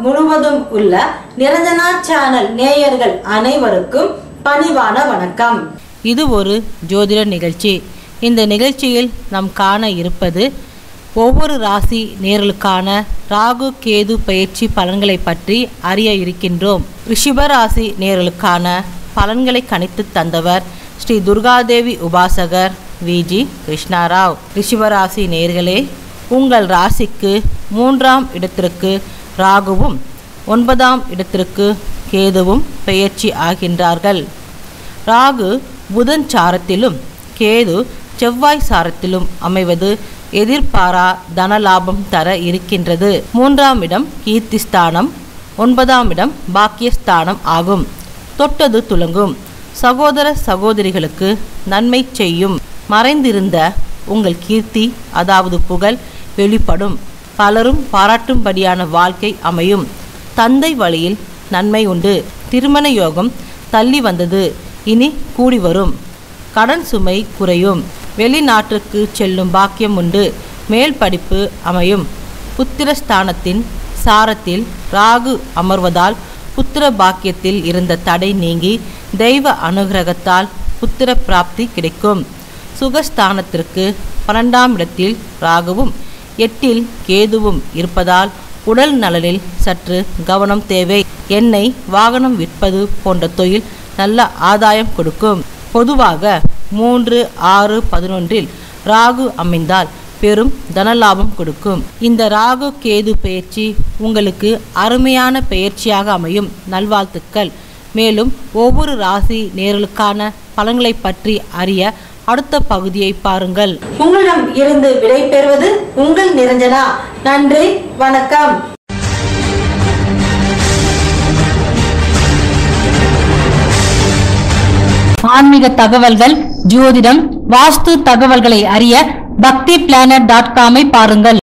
முழுவதும் உள்ள நிரஞ்சனா சேனல் நேயர்கள் அனைவருக்கும் பணிவான வணக்கம். இது ஒரு ஜோதிட நிகழ்ச்சி. இந்த நிகழ்ச்சியில் நாம் காண இருப்பது ஒவ்வொரு ராசி நேயர்களுக்கான ராகு கேது பயிற்சி பலன்களை பற்றி அறிய இருக்கின்றோம். ரிஷப ராசி நேயர்களுக்கான பலன்களை கணித்து தந்தவர் ஸ்ரீ துர்காதேவி உபாசகர் விஜி கிருஷ்ணாராவ். ரிஷபராசி நேயர்களே, உங்கள் ராசிக்கு 3ஆம் இடத்திற்கு ராகுவும் 9ஆம் இடத்திற்கு கேதுவும் பெயர்ச்சி ஆகின்றார்கள். ராகு புதன் சாரத்திலும் கேது செவ்வாய் சாரத்திலும் அமைவது எதிர்பாரா தனலாபம் தர இருக்கின்றது. 3ஆம் இடம் கீர்த்திஸ்தானம், 9ஆம் இடம் பாக்கியஸ்தானம் ஆகும். தொட்டது துலங்கும். சகோதர சகோதரிகளுக்கு நன்மை செய்யும். மறைந்திருந்த உங்கள் கீர்த்தி அதாவது புகழ் வெளிப்படும். பலரும் பாராட்டும்படியான வாழ்க்கை அமையும். தந்தை வழியில் நன்மை உண்டு. திருமண யோகம் தள்ளி வந்தது இனி கூடி வரும். கடன் சுமை குறையும். வெளிநாட்டிற்கு செல்லும் பாக்கியம் உண்டு. மேல் படிப்பு அமையும். புத்திரஸ்தானத்தின் சாரத்தில் ராகு அமர்வதால் புத்திர பாக்கியத்தில் இருந்த தடை நீங்கி தெய்வ அனுகிரகத்தால் புத்திர பிராப்தி கிடைக்கும். சுகஸ்தானத்திற்கு 12ஆம் இடத்தில் ராகுவும் 8இல் கேதுவும் இருப்பதால் உடல் நலனில் சற்று கவனம் தேவை. எண்ணெய் வாகனம் விற்பது போன்ற தொழில் நல்ல ஆதாயம் கொடுக்கும். பொதுவாக 3, 6, 11இல் ராகு அமைந்தால் பெரும் தனலாபம் கொடுக்கும். இந்த ராகு கேது பயிற்சி உங்களுக்கு அருமையான பயிற்சியாக அமையும். நல்வாழ்த்துக்கள். மேலும் ஒவ்வொரு ராசி நேயர்களுக்கான பலன்களை பற்றி அறிய அடுத்த பகுதியை பாருங்கள். உங்களிடம் இருந்து விடை பெறுவது உங்கள் நிரஞ்சனா. நன்றி, வணக்கம். ஆன்மீக தகவல்கள், ஜோதிடம், வாஸ்து தகவல்களை அறிய பக்திபிளானட்.com பாருங்கள்.